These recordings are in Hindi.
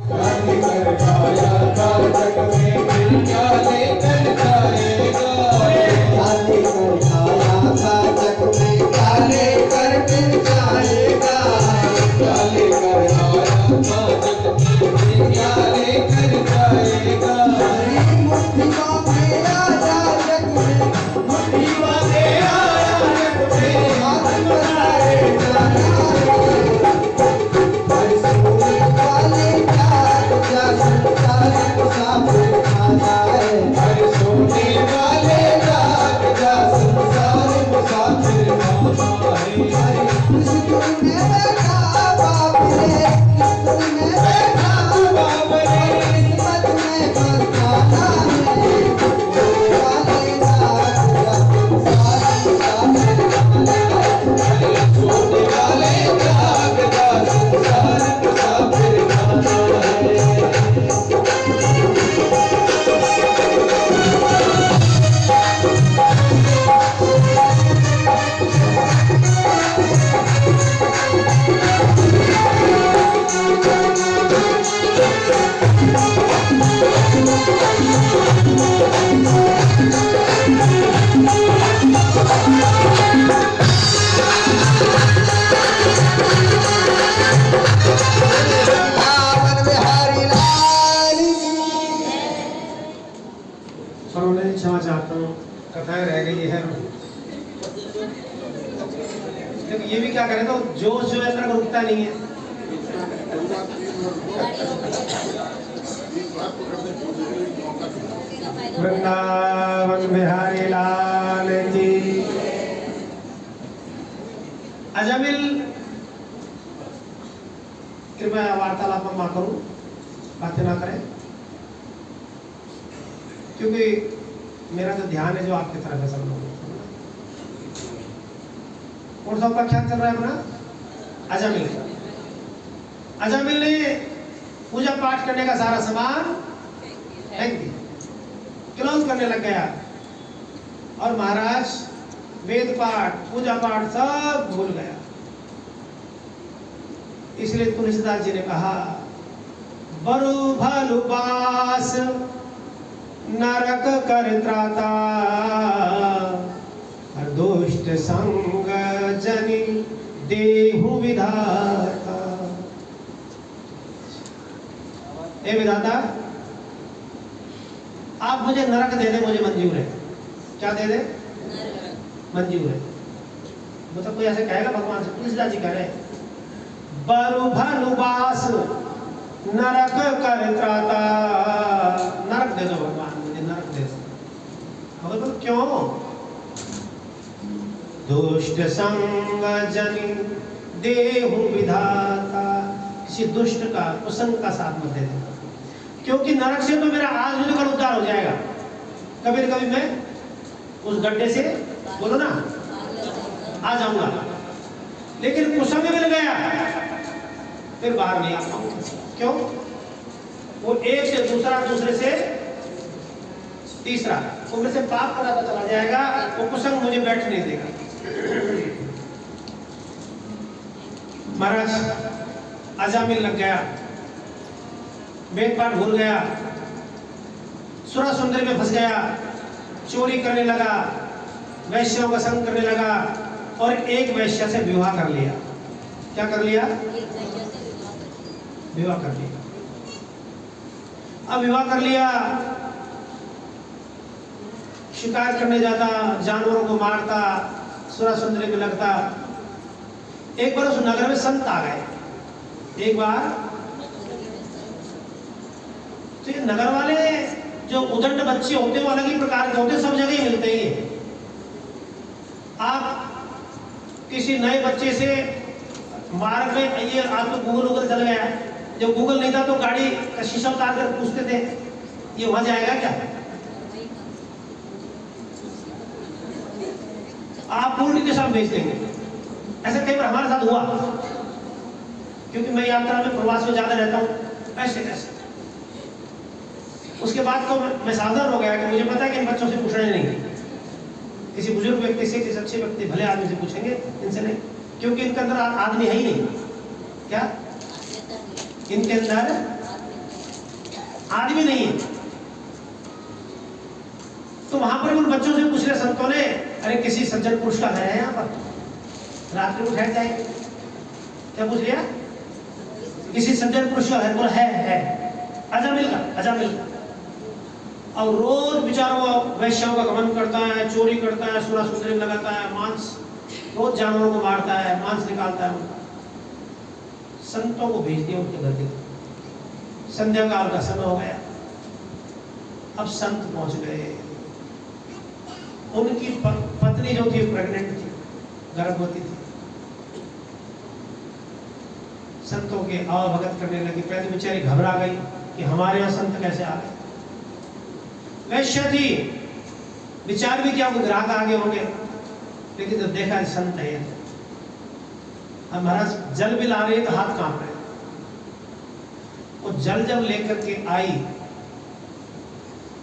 लेकर आया था जग में फिर क्या लेकर जाएगा। क्या लेकर आया था जग में क्या लेकर फिर जाएगा। क्या लेकर आया था जग में फिर क्या लेकर जाएगा। मुट्ठी बांधे आया जग में मुट्ठी बांधे आया जग में हाथ बनाए जाना वाले सोने वाले जाग जा संसार मुसाफिर खाना है। किस तुम में बैठा बाप रे किस तुम में बैठा बाप रे किस्मत में बसाना है। वाले जाग जा संसार मुसाफिर खाना है। सोने वाले जाग जा संसार मुसाफिर खाना है। क्षमा चाहता हूँ, कथाएं रह गई है। देखो ये भी क्या करें, तो जोश जो है इतना रुकता नहीं है। वृंदावन बिहारी लाल की। अजामिल कृपया वार्तालाप में ना करूं, बातें ना करें, क्योंकि मेरा जो ध्यान है जो आपकी तरफ है सब लोगों। कौन सा उपाख्यान चल रहा है अपना? अजामिल। अजामिल ने पूजा पाठ करने का सारा सामान फेंक दिया, क्लोज करने लग गया, और महाराज वेद पाठ पूजा पाठ सब भूल गया। इसलिए तुलसीदास जी ने कहा, बरु भलु बास नरक कर त्राता दुष्ट संग जनि देहु विधाता। हे विधाता, आप मुझे नरक दे दे, मुझे मंजूर है। क्या दे दे? मंजूर है। मतलब कोई ऐसे कहेगा भगवान से? तुलसीदास जी कह रहे, बरु भलु बास नरक कर त्राता। नरक दे दो भगवान, मुझे नरक दे दो। तो क्यों? दुष्ट संग जनि देहु विधाता। किसी दुष्ट का कुसंग का साथ मत दे देना, क्योंकि नरक से तो मेरा आज भी कल उद्धार हो जाएगा। कभी न कभी मैं उस गड्ढे से, बोलो ना, आ जाऊंगा। लेकिन कुसंग मिल गया फिर बाहर नहीं आ पाऊंगा। क्यों? वो एक से दूसरा, दूसरे से तीसरा, उम्र से पाप कराता चला जाएगा। वो कुसंग मुझे बैठ नहीं देगा। महाराज अजामिल लग गया, वेद पाठ भूल गया, सुरा सुंदरी में फंस गया, चोरी करने लगा, वैश्यों का संग करने लगा, और एक वैश्य से विवाह कर लिया। क्या कर लिया? विवाह कर लिया। अब विवाह कर लिया, शिकार करने जाता, जानवरों को मारता, सुरा सुंदरी में लगता। एक बार उस नगर में संत आ गए। एक बार तो ये नगर वाले जो उदंड बच्चे होते हैं वो अलग ही प्रकार के होते हैं, सब जगह ही मिलते ही हैं। आप किसी नए बच्चे से मार्ग में, ये आज तो गूगल चल गया है, जब गूगल नहीं था तो गाड़ी का शीशा उतार कर पूछते थे ये वहां जाएगा क्या? आप उल्टी दिशा में भेज देंगे। ऐसा कई बार हमारे साथ हुआ, क्योंकि मैं यात्रा में प्रवास में ज्यादा रहता हूँ। ऐसे कैसे उसके बाद तो मैं सावधान हो गया कि मुझे पता है कि इन बच्चों से पूछना नहीं, किसी बुजुर्ग व्यक्ति से, किसी अच्छे व्यक्ति भले आदमी से पूछेंगे, इनसे नहीं, क्योंकि इनके अंदर आदमी है ही नहीं। क्या इनके अंदर आदमी नहीं है। तो वहां पर उन बच्चों से पूछ रहे संतों ने, अरे किसी सज्जन पुरुष का घर है यहाँ पर, रात्रि को ठहर जाएंगे। क्या पूछ लिया? किसी सज्जन पुरुष का घर? बोला है। अजामिल का। और रोज बेचारा वो वैश्याओं का गमन करता है, चोरी करता है, सोना सुंदरी लगाता है, मांस, रोज जानवरों को मारता है, मांस निकालता है उनका। संतों को भेज दिया उनके घर के। संध्या काल का समय हो गया। अब संत पहुंच गए। उनकी पत्नी जो थी प्रेग्नेंट थी, गर्भवती थी। संतों के आवभगत करने लगी। पहले बेचारी घबरा गई कि हमारे यहाँ संत कैसे आ गए। वैश्य थी, विचार भी क्या, ग्राहक आगे होंगे, लेकिन जब देखा संत है, अब महाराज जल भी ला रहे तो हाथ कांप रहे। वो जल जब लेकर के आई,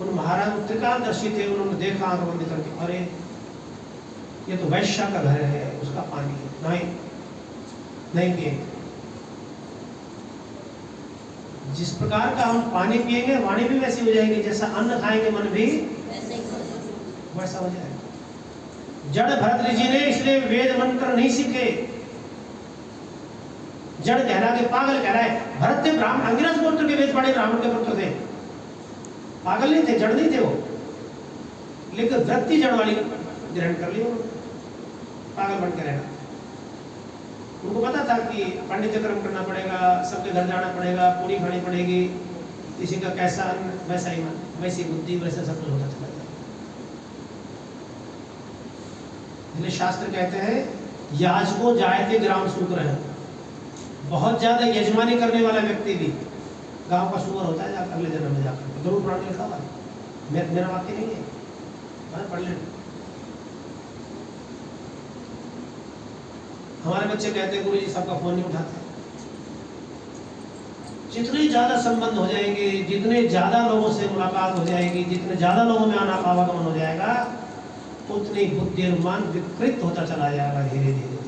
उन महाराज त्रिकालदर्शी थे, उन्होंने देखा आंख बंद करके, अरे ये तो वैश्य का घर है, उसका पानी है, नहीं पिएंगे। जिस प्रकार का हम पानी पिएंगे वाणी भी वैसी हो जाएगी, जैसा अन्न खाएंगे मन भी वैसा हो जाएगा। जड़ भरत जी ने इसलिए वेद मंत्र नहीं सीखे। जड़ कहला के पागल कह रहा है। भरत थे ब्राह्मण, अंगिरस गोत्र के वेद पढ़े ब्राह्मण के पुत्र थे, पागल नहीं थे, जड़ नहीं थे वो, लेकिन वृत्ति जड़ वाली ग्रहण कर ली उन्होंने, पागल बन के रहना। उनको पता था कि पंडित कर्म करना पड़ेगा, सबके घर जाना पड़ेगा, पूरी खानी पड़ेगी, किसी का कैसा अन्न वैसा ही मन, वैसी बुद्धि, वैसा सब कुछ होता चला जाए। इसलिए शास्त्र कहते हैं याजको जायते ग्राम सूकर है। बहुत ज्यादा यजमानी करने वाला व्यक्ति भी गांव का सूकर होता है अगले जन्म में जाकर। गुरु पुराण में लिखा हुआ है, मेरा वाक्य नहीं है, मैंने पढ़ लेना। हमारे बच्चे कहते हैं गुरुजी सबका फोन नहीं उठाते। जितने ज्यादा संबंध हो जाएंगे, जितने ज्यादा लोगों से मुलाकात हो जाएगी, जितने ज्यादा लोगों में आवागमन हो जाएगा, उतनी बुद्धि और मन विकृत होता चला जाएगा धीरे धीरे।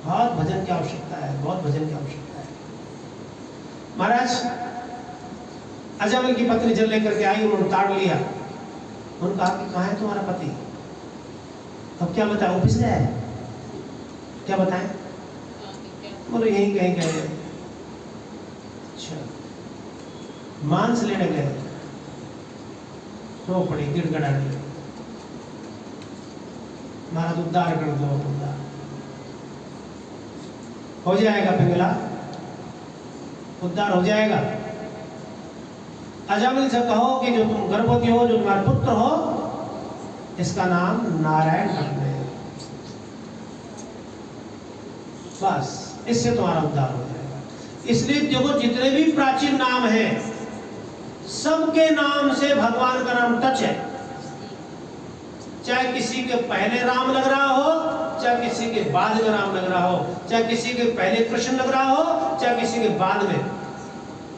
बहुत भजन की आवश्यकता है, बहुत भजन की आवश्यकता है। महाराज अजामिल की पत्नी जल लेकर के आई, उन्होंने ताड़ लिया। उन्होंने कहा कि कहाँ है तुम्हारा पति? अब क्या बताएं, ऑफिस गया है? क्या बताएं? बोलो यहीं कहीं गए। अच्छा, मांस लेने गए, रो पड़ी, गिड़गड़ाने लगी, महाराज उद्धार कर दो, उद्धार हो जाएगा, पिंगला उद्धार हो जाएगा। अजामिल से कहो कि जो तुम गर्भवती हो, जो तुम्हारा पुत्र हो, इसका नाम नारायण रख दे, बस इससे तुम्हारा उद्धार हो जाएगा। इसलिए देखो जितने भी प्राचीन नाम हैं, सबके नाम से भगवान का नाम टच है। चाहे किसी के पहले राम लग रहा हो, चाहे किसी के बाद में राम लग रहा हो, चाहे किसी के पहले कृष्ण लग रहा हो, चाहे किसी के बाद में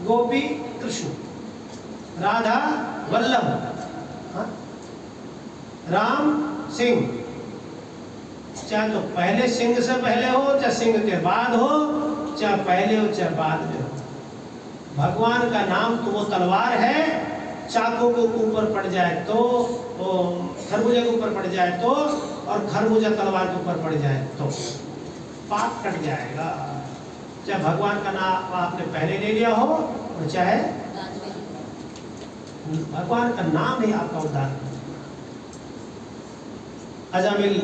गोपी कृष्ण, राधा वल्लभ, राम सिंह, चाहे तो पहले सिंह से पहले हो, चाहे सिंह के बाद हो, चाहे पहले हो चाहे बाद में हो, भगवान का नाम तो वो तलवार है, चाकू के ऊपर पड़ जाए तो, खरबूजे के ऊपर पड़ जाए तो, और खरबूजा तलवार के ऊपर पड़ जाए तो पाप कट जाएगा। चाहे भगवान का नाम आपने पहले ले लिया हो, और चाहे भगवान का नाम ही आपका उद्धार। अजामिल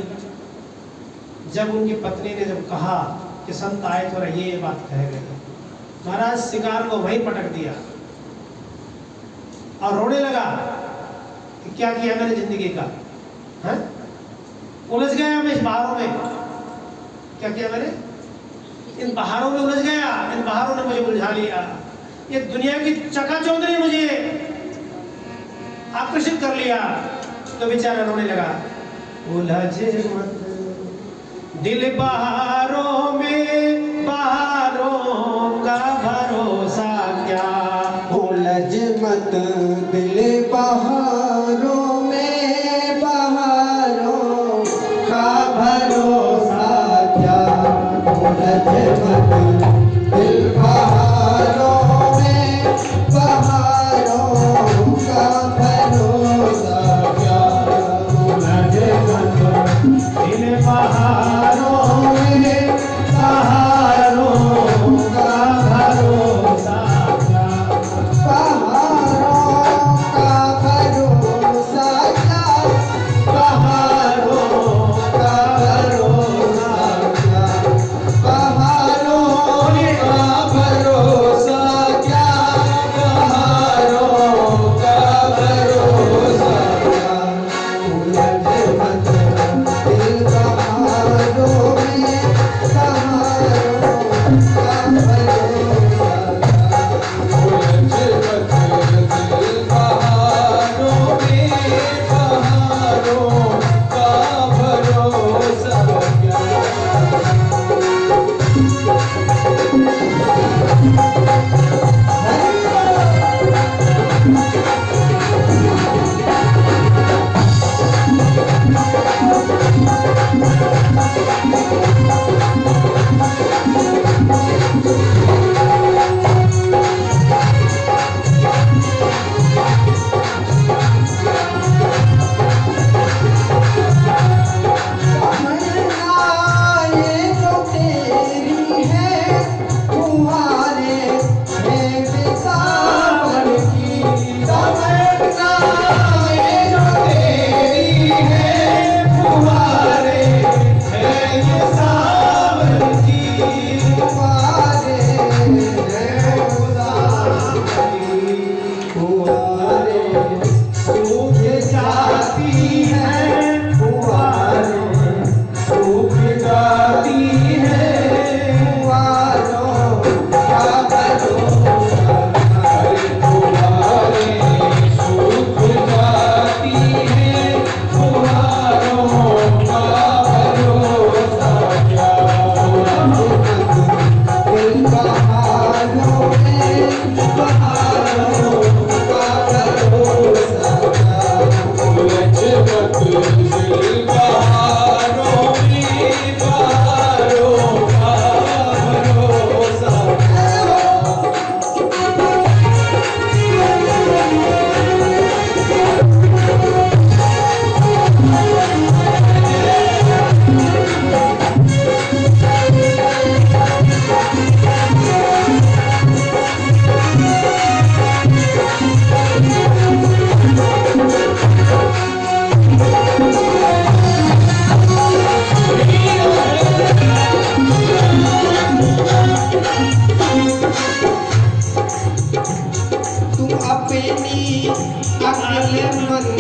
जब उनकी पत्नी ने जब कहा कि संत आए तो ये बात कह गए, महाराज शिकार को वहीं पटक दिया और रोने लगा कि क्या किया मैंने जिंदगी का, है? उलझ गया मैं इस बहारों में, क्या किया मैंने, इन बहारों में उलझ गया, इन बहारों ने मुझे उलझा लिया, ये दुनिया की चकाचौंध ने मुझे आकर्षित कर लिया। तो बेचारा रोने लगा, उलझे मत दिल बहारों में, बहारों का भरोसा क्या, उलझ मत दिल बहारों में, बहारों का भरोसा क्या, उलझ मत दिल बहारों में,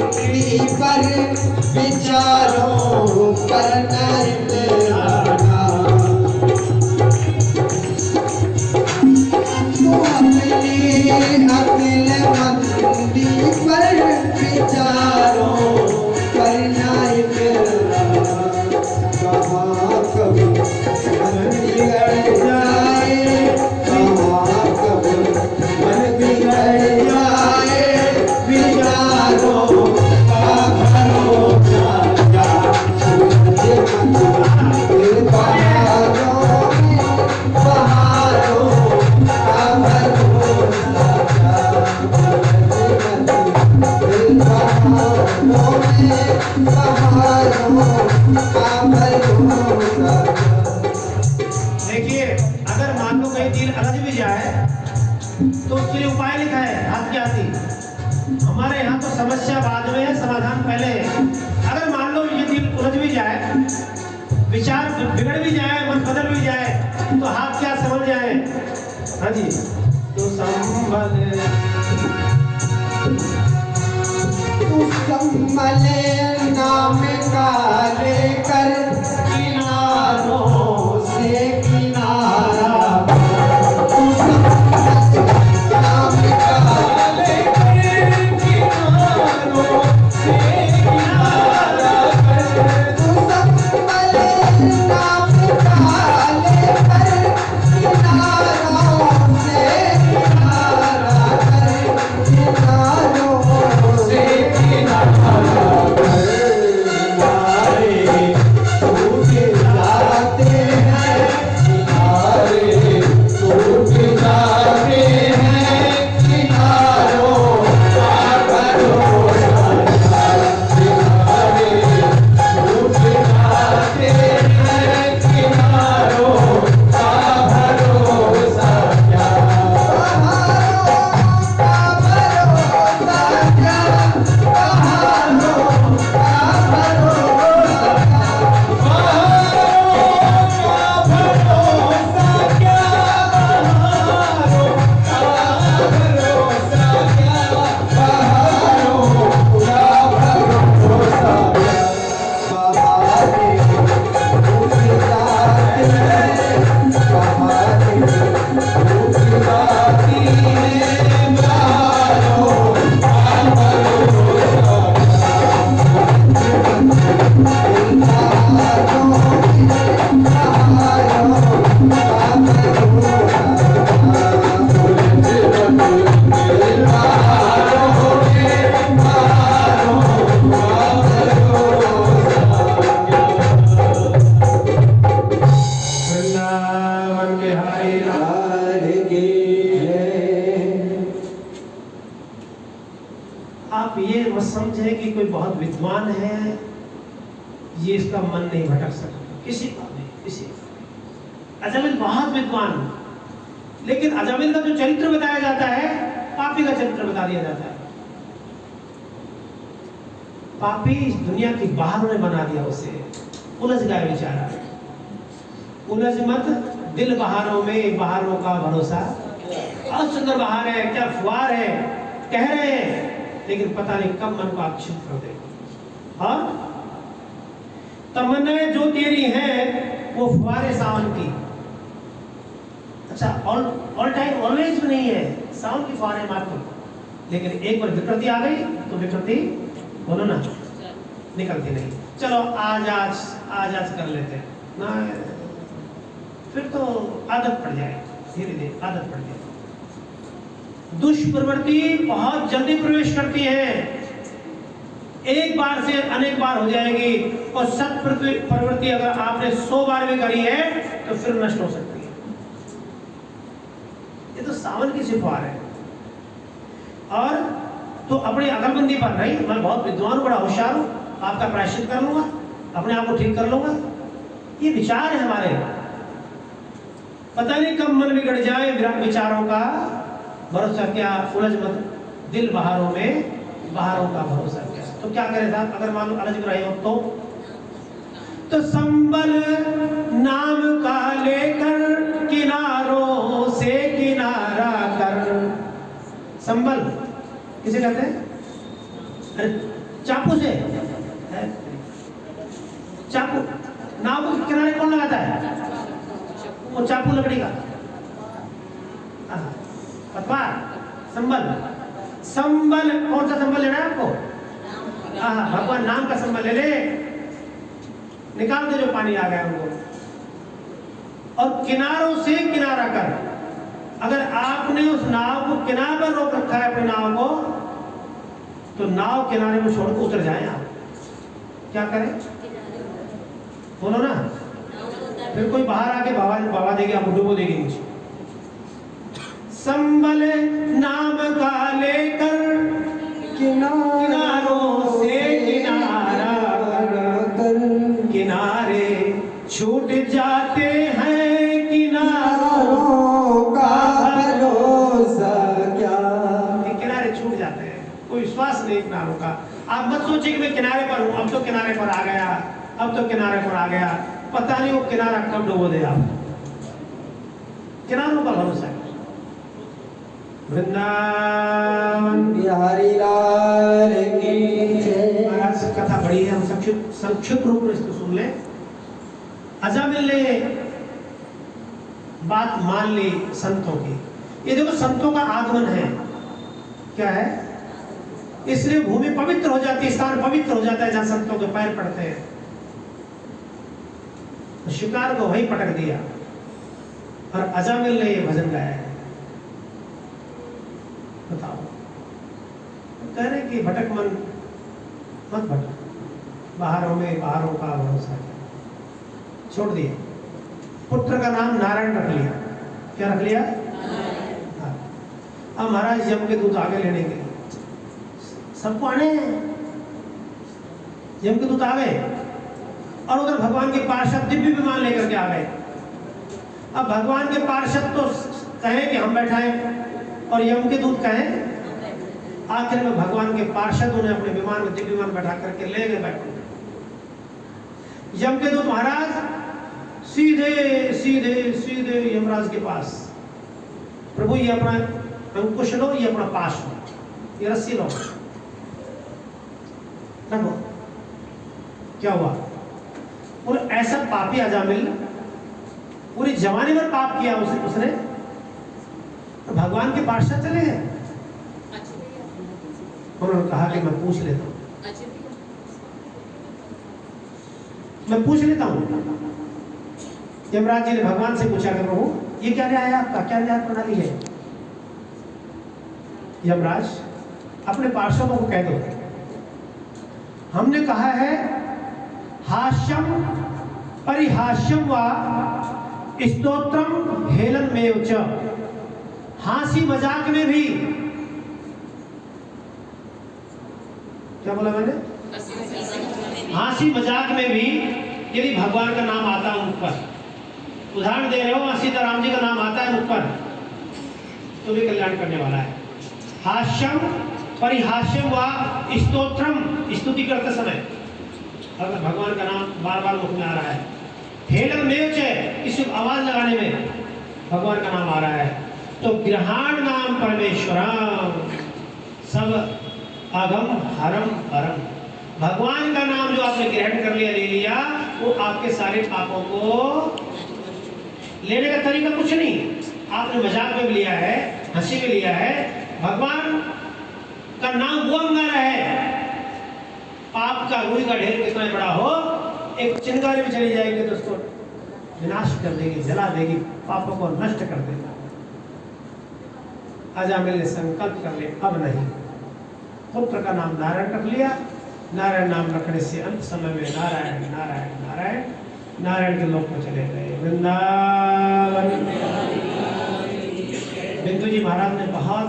पर विचारों करना इतना तू अपनी अक्लमंदी पर विचारों करना इतना कहाँ कभी मन बिगड़ जाए कहाँ कभी मन बिगड़ जाए विचारों का भरोसा क्या सूरज मंदिर बहारों का भरोसा क्या सूरज मंदिर बहारों का भरोसा। देखिए, अगर मान लो कहीं दिल अलग भी जाए तो उसके लिए उपाय लिखा है हाथ के हाथी। हमारे यहाँ तो समस्या बाद में है, समाधान पहले है। अगर मान लो ये दिल उलझ भी जाए, विचार बिगड़ भी जाए, मन बदल भी जाए, तो हाथ क्या समझ जाए। हाँ जी, तो संभल संभले नाम का लेकर किनारों से किनारा नाम का लेकर किनारों से किनारा तू संभले नाम का लेकर किनारों से किनारा किनारों से आप ये मत समझे कि कोई बहुत विद्वान है, ये इसका मन नहीं भटक सकता किसी का नहीं, किसी का। अजामिल बहुत विद्वान, लेकिन अजामिल का जो चरित्र बताया जाता है, पापी का चरित्र बता दिया जाता है। पापी इस दुनिया की बहारों ने बना दिया उसे, उलझ गया बेचारा। उलझ मत दिल बहारों में, बहारों का भरोसा। बहुत सुंदर बहार है, क्या फुहार है, कह रहे हैं, लेकिन पता नहीं कब मन को आक्षिप्त कर देगा। और तमन्नाएं जो तेरी हैं वो फुहारे सावन की। अच्छा, ऑल टाइम ऑलवेज भी नहीं है, सावन की फुहारे मात्र। लेकिन एक बार विकृति आ गई तो विकृति बोलो ना निकलती नहीं। चलो आज कर लेते हैं ना, फिर तो आदत पड़ जाए, धीरे धीरे आदत पड़ जाए। दुष्प्रवृत्ति बहुत जल्दी प्रवेश करती है, एक बार से अनेक बार हो जाएगी। और सत प्रवृत्ति अगर आपने 100 बार भी करी है तो फिर नष्ट हो सकती है। ये तो सावन की सिफार है। और तो अपनी अकलमंदी पर नहीं, मैं बहुत विद्वान हूं, बड़ा होशियार हूं, आपका प्रायश्चित कर लूंगा, अपने आप को ठीक कर लूंगा, ये विचार है हमारे। पता नहीं कब मन बिगड़ जाए, विचारों का भरोसा क्या, उलझ मत दिल बहारों में, बहारों का भरोसा क्या। तो क्या करें साहब, अगर मान लो अलझ रहे हो तो संबल नाम का लेकर किनारों से किनारा कर। संबल किसे कहते हैं? अरे चाकू से है? चाकू नाव के किनारे कौन लगाता है? वो चाकू लकड़ी का, पतवार, संबल। संबल कौन सा संबल लेना है आपको? भगवान नाम का संबल ले ले, निकाल दे जो पानी आ गया उनको। और किनारों से किनारा कर। अगर आपने उस नाव को किनारे पर रोक रखा है अपनी नाव को, तो नाव किनारे में छोड़ के उतर जाए आप, क्या करें? बोलो ना। फिर कोई बाहर आके बाबा देगी, आपको डुबो देगी नीचे। संबल नाम का लेकर किनारों से किनारा कर, किनारे छूट जाते हैं किनारों का भरोसा क्या। किनारे छूट जाते हैं, कोई विश्वास नहीं किनारों का। आप मत सोचिए कि मैं किनारे पर हूं, अब तो किनारे पर आ गया, अब तो किनारे पर आ गया। पता नहीं वो किनारा कब डुबो दे आप। किनारों पर भरोसा है। वृंदावन बिहारी लाल की जय। महाराज कथा बड़ी है, हम संक्षिप्त रूप में इसको सुन लें। अजामिल ने बात मान ली संतों की। ये देखो संतों का आगमन है, क्या है? इसलिए भूमि पवित्र हो जाती है, स्थान पवित्र हो जाता है जहां संतों के पैर पड़ते हैं। तो शिकार को वहीं पटक दिया और अजामिल ने ये भजन गाया है। बताओ, कह रहे कि भटक मन मत भटक, बाहरों का भरोसा छोड़ दिया। पुत्र का नाम नारायण रख लिया। क्या रख लिया? अब महाराज यम के दूत आगे लेने के लिए सबको आने हैं। यम के दूत आ गए और उधर भगवान के पार्षद दिव्य विमान लेकर के आ गए। अब भगवान के पार्षद तो कहें कि हम बैठाएं और यम के दूत कहें। आखिर में भगवान के पार्षद उन्हें अपने विमान में दिव्य विमान बैठा करके ले गए बैठे। यम के दूत महाराज सीधे सीधे सीधे यमराज के पास, प्रभु ये अपना अंकुश लो, ये अपना पाश लो, ये रस्सी लो, रखो। क्या हुआ? और ऐसा पापी अजामिल पूरी जवानी में पाप किया उसने, तो भगवान के पार्षद चले गए। उन्होंने कहा कि मैं पूछ लेता हूं, मैं पूछ लेता हूं। यमराज जी ने भगवान से पूछा कि प्रभु ये क्या न्याय है आपका, क्या न्याय प्रणाली है? यमराज अपने पार्षदों को कह दो, हमने कहा है हास्यम परिहास्यम व स्तोत्रम हेलन में च। हांसी मजाक में भी, क्या बोला मैंने? हांसी मजाक में भी यदि भगवान का नाम आता है मुख पर, उदाहरण दे रहे हो, सीताराम जी का नाम आता है मुख पर, तो भी कल्याण करने वाला है। हास्यम परिहास्यम व स्तोत्रम, स्तुति करते समय अगर भगवान का नाम बार बार मुख में आ रहा है, हेलन में च, इस आवाज लगाने में भगवान का नाम आ रहा है, तो ग्रहाण नाम परमेश्वरम सब अगम हरम परम। भगवान का नाम जो आपने ग्रहण कर लिया, ले लिया, वो आपके सारे पापों को लेने का तरीका कुछ नहीं। आपने मजाक में भी लिया है, हंसी में लिया है, भगवान का नाम वो अंगारा है। पाप का रुई का ढेर कितना बड़ा हो, एक चिंगारी में चली जाएगी तो उसको विनाश कर देगी, जला देगी, पापों को नष्ट कर देगी। अजामिल ने संकल्प कर लिया, अब नहीं। पुत्र का नाम नारायण रख लिया। नारायण नाम रखने से अंत समय में नारायण नारायण नारायण नारायण के लोक में चले गए। वृंदावन। बिंदु जी महाराज ने बहुत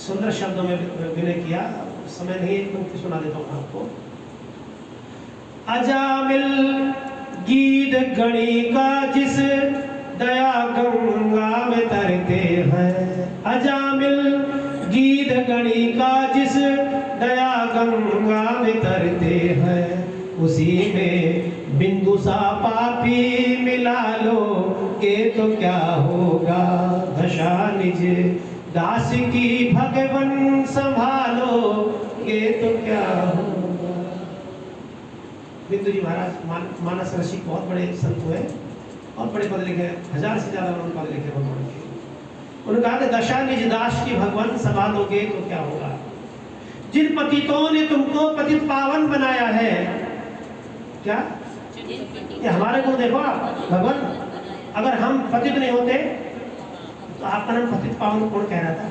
सुंदर शब्दों में विनय किया, समय नहीं, एक पंक्ति सुना देता हूँ आपको। अजामिल गीत गणी का जिस दया गंगा में तरते हैं। अजामिल गीत गणी का जिस दया गंगा में तरते हैं, उसी में बिंदु सा पापी मिला लो के तो क्या होगा। दशा निज दास की भगवन संभालो के तो क्या होगा। बिंदु जी महाराज मानस रसिक बहुत बड़े संत हुए और बड़े पद लिखे, 1000 से ज्यादा उन्होंने पद लिखे भगवान के। उन्होंने कहा कि दशा निज दास की भगवान संभालोगे तो क्या होगा। जिन पतितों ने तुमको पतित पावन बनाया है, क्या ये हमारे को देखो आप भगवान, अगर हम पतित नहीं होते तो आपका नाम पतित पावन कौन कह रहा था।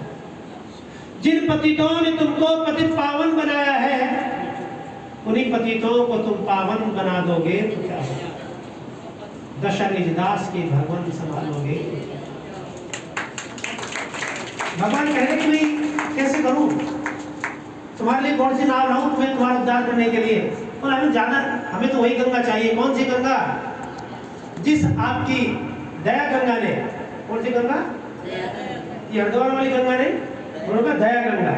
जिन पतितों ने तुमको पतित पावन बनाया है, उन्हीं पतितों को तुम पावन बना दोगे तो क्या होगा। दशा निज दास की भगवान संभालोगे। भगवान कह रहे कि मैं कैसे करूं, तुम्हारे लिए कौन सी नाव लाऊं तुम्हें तुम्हारा उद्धार करने के लिए। और हमें तो वही गंगा चाहिए। कौन सी गंगा, जिस आपकी दया गंगा ने, कौन सी गंगा, ये हरिद्वार वाली गंगा ने, उन्होंने दया गंगा।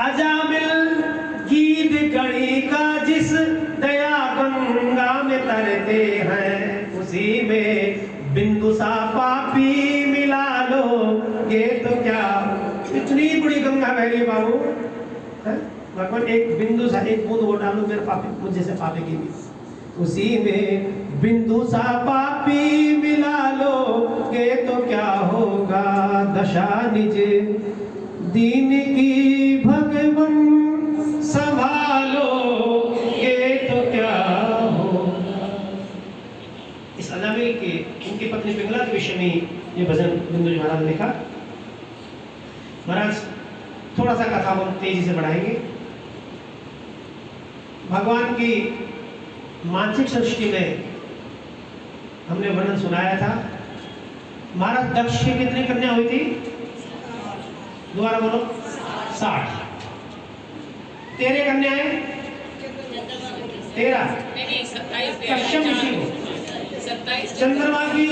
अजामिल गीत गणी का जिस दया गंगा में तरते हैं, उसी में बिंदु सा पापी मिला लो ये तो क्या। इतनी बड़ी गंगा बह रही बाबू, भगवान एक बिंदु सा एक बूंद वो डालो मेरे पापी, मुझे से पापी की भी, उसी में बिंदु सा पापी मिला लो ये तो क्या होगा। दशा निज दीन की भगवन संभालो ये तो क्या होगा। इस अजामिल के उनकी पत्नी पिंगला के विषय में ये भजन बिंदु जी महाराज ने लिखा। महाराज थोड़ा सा कथा हम तेजी से बढ़ाएंगे। भगवान की मानसिक सृष्टि में हमने वर्णन सुनाया था। महाराज दक्ष की कितनी कन्या हुई थी, दोबारा बोलो, 60। 13 कन्याएं, 13 कश्यप ऋषि को। चंद्रमा की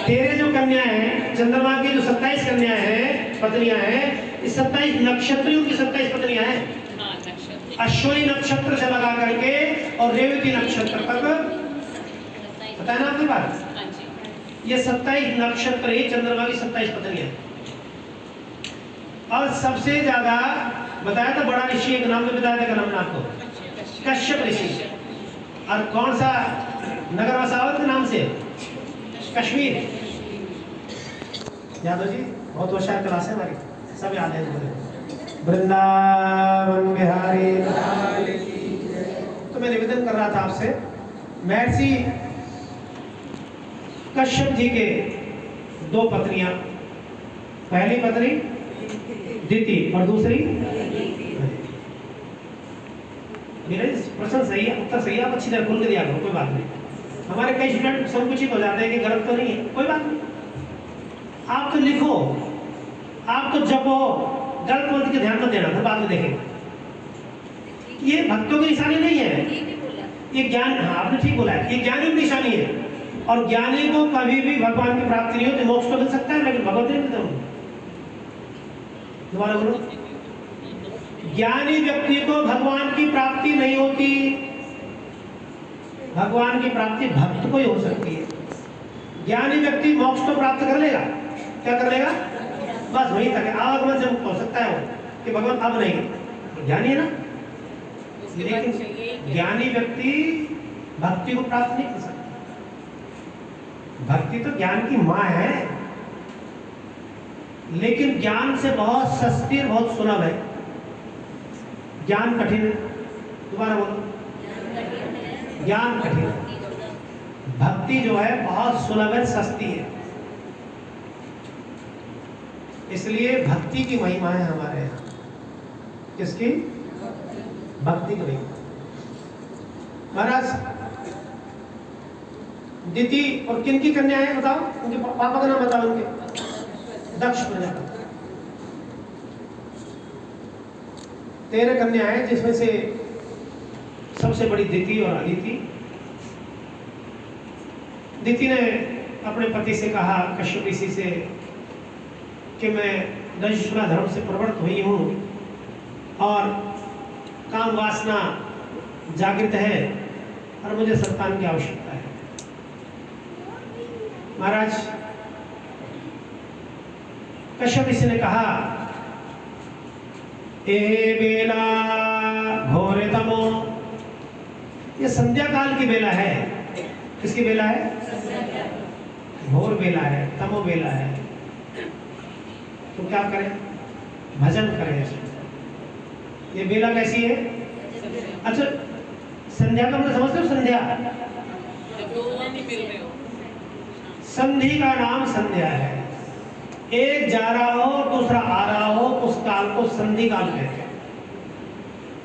13 जो कन्याएं हैं, चंद्रमा की जो 27 कन्याएं हैं, पत्नियां हैं, इस 27 नक्षत्रियों की 27 पत्नियां हैं। अश्विनी नक्षत्र से लगा करके और रेवती नक्षत्र तक, पता है ना आपकी बात। ये 27 नक्षत्र ही चंद्रमा की 27 पत्नियां। और सबसे ज्यादा बताया था बड़ा ऋषि एक नाम में बताया था कल हमने आपको, कश्यप ऋषि। और कौन सा नगर बसावत के नाम से, कश्मीर। याद हो जी, बहुत होशियार क्लास है हमारी, सब याद है मुझे। वृंदावन बिहारी। तो मैं निवेदन कर रहा था आपसे, महर्षि कश्यप जी के 2 पत्नियां, पहली पत्नी दिति और दूसरी। मेरा प्रश्न सही है, उत्तर सही है, आप अच्छी तरह खोल के दिया करो, कोई बात नहीं। हमारे कई स्टूडेंट संकुचित हो जाते हैं कि गलत तो नहीं है, कोई बात नहीं। आप तो लिखो, आप तो जपो, गलत मत के ध्यान मत देना, फिर बाद में देखेंगे। ये भक्तों की निशानी नहीं है, ये ज्ञान, हाँ आपने ठीक बोला है, ये ज्ञानी की निशानी है। और ज्ञानी को कभी भी भगवान की प्राप्ति नहीं होती। मोक्ष तो मिल सकता है लेकिन भगवत नहीं मिलता। दोबारा बोलो, ज्ञानी व्यक्ति को भगवान की प्राप्ति नहीं होती। भगवान की प्राप्ति भक्त को ही हो सकती है। ज्ञानी व्यक्ति मोक्ष तो प्राप्त कर लेगा, क्या कर लेगा, बस वहीं तक है, आवागमन से मुक्त हो सकता है वो कि भगवान अब नहीं, ज्ञानी है ना। लेकिन ज्ञानी व्यक्ति भक्ति को प्राप्त नहीं कर सकता। भक्ति तो ज्ञान की माँ है, लेकिन ज्ञान से बहुत सस्ती और बहुत सुलभ है। ज्ञान कठिन है, दोबारा बोलो, ज्ञान कठिन है। भक्ति जो है बहुत सुलभ है, सस्ती है। इसलिए भक्ति की महिमा है हमारे यहाँ। किसकी? भक्ति की महिमा। महाराज दिति और किन की कन्या है बताओ, उनके पापा का नाम बताओ। उनके दक्ष प्रजापति। 13 कन्या है, जिसमें से सबसे बड़ी दिति और अदिति। दिति ने अपने पति से कहा, कश्यप ऋषि से, कि मैं दशुरा धर्म से प्रवृत्त हुई हूँ और काम वासना जागृत है और मुझे संतान की आवश्यकता है। महाराज कश्यप ऋषि ने कहा, ए बेला घोरे तमो, ये संध्या काल की बेला है। किसकी बेला है? घोर बेला है, तमो बेला है। तो क्या करें? भजन करें। ये बेला कैसी है? अच्छा, संध्या का मतलब समझते हो? संध्या, संधि का नाम संध्या है। एक जा रहा हो दूसरा आ रहा हो, उस काल को संधि काल कहते हैं।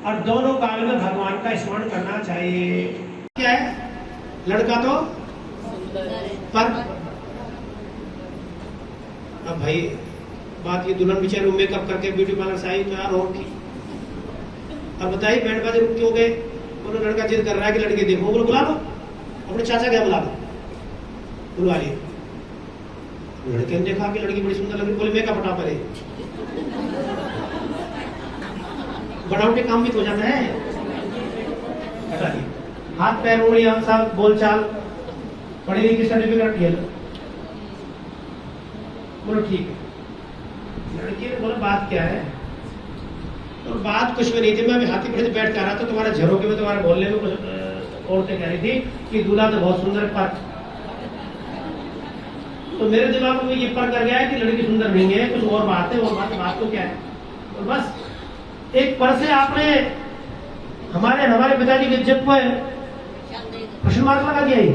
और दोनों काल में भगवान का स्मरण करना चाहिए। क्या है? लड़का तो पर अब भाई बात ये, दुल्हन बेचारे मेकअप करके ब्यूटी पार्लर से आई तो यार और की। अब बताइए बैंड बाजे रुक क्यों गए? बोलो लड़का जिद कर रहा है कि लड़के देखो। बोलो बुला लो, अपने चाचा क्या बुला लो, बुलवा लिए। लड़के ने देखा कि लड़की बड़ी सुंदर लग रही, बोले मेकअप हटा पड़े। बनावटी काम भी तो हो जाता है, हटा दिए। हाथ पैर उंगलियां सब बोलचाल, पढ़ी लिखी सर्टिफिकेट ये लो। बोलो ठीक है। लड़की ने बोला बात क्या है? तो बात कुछ भी नहीं थी, मैं अभी हाथी पर बैठ कर रहा था, तुम्हारे झरोके में तुम्हारे बोलने में कुछ औरतें कह रही थी कि दूल्हा तो बहुत सुंदर पर। तो मेरे दिमाग में ये पर कर गया है कि लड़की सुंदर नहीं है, कुछ और बात है। और बात तो क्या है? और बस एक पर से आपने हमारे पिताजी की इज्जत पर क्वेश्चन मार्क लगा दिया। ही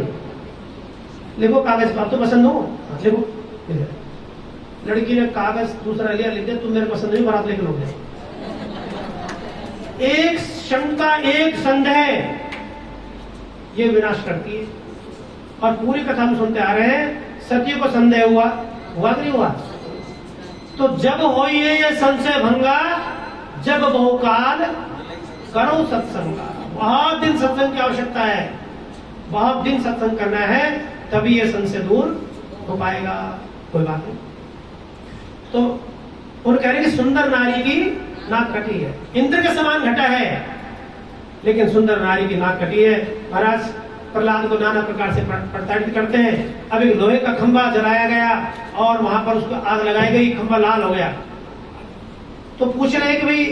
लिखो कागज, आप तो पसंद हो, लिखो। लड़की ने कागज दूसरा लिया, लिख दिया तुम मेरे पसंद नहीं, बारात लेकर लोगे। एक शंका, एक संदेह ये विनाश करती है। और पूरी कथा में सुनते आ रहे हैं, सती को संदेह हुआ कि नहीं हुआ? तो जब हो ये संशय भंगा, जब बहुकाल करो सत्संगा। बहुत दिन सत्संग की आवश्यकता है, बहुत दिन सत्संग करना है, तभी ये संशय दूर हो पाएगा। कोई बात नहीं। तो उन कह रहे कि सुंदर नारी की नाक कटी है। इंद्र के समान घटा है, लेकिन सुंदर नारी की नाक कटी है। महाराज प्रहलाद को नाना प्रकार से प्रताड़ित करते हैं। अब एक लोहे का खंभा जलाया गया और वहां पर उसको आग लगाई गई, खंभा लाल हो गया। तो पूछ रहे कि भाई,